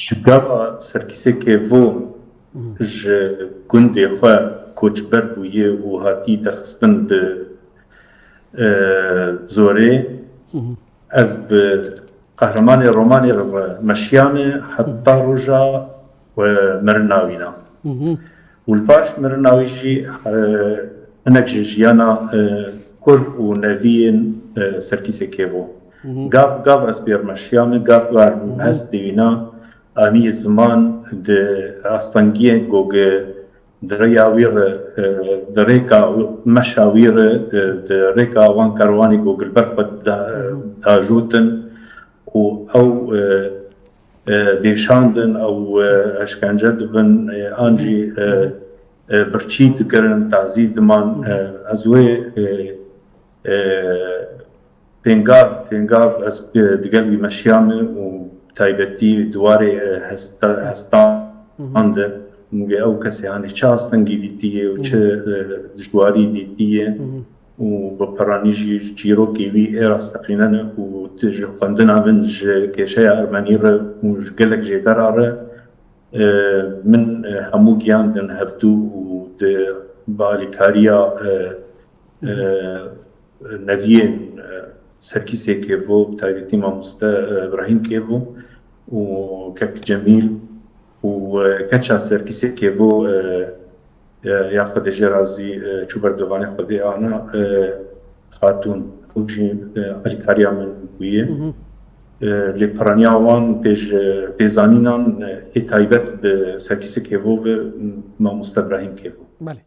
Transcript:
شگاوا سرکیسێکێڤۆ ji gundê xwe koçber bûye û hatî derxistin bi zorê, ez bi qehremanê romanê re meşiyame heta roja mirinavîna. û li paş mirinavî jî hinek ji jiyana kur û neviyên serkîsekêvo. Gav ez pêr meşiyame, gav hest dîvîna anî ziman di astengiyên gogê di rêya wî re di rêka meşa wî re di rêka wan kerwanê gogilber xwe diajotin û ew dêşandin ew eşkence dibin an jî birçî dikirin, tezî diman. Ez wê pêngav ez digel wî meşiyame û taybetî dwarê hestan de ew kesê hanî çi astengî dîtiye û çi dijwarî dîtiye û bi peranî jî çîrokê wî êra steqînene û ji xwendina min ji kêşeya Ermenî re û ji gelek jêdera re min hemû giyandin hevdû û di bi alîkariya neviyên serkîsekêvo bi taybetî mamoste Ibrahîm Kêvo û kek Cemîl û keça serkîsekêvo ya Xwedê jê razî çû ber divanê Xwedê ana Xatûn û jî alîkariya min bûye. Lêperaniya wan pêzanînan ê taybet bi serkîsekêvo ve mamoste Ibrahîm Kêvo.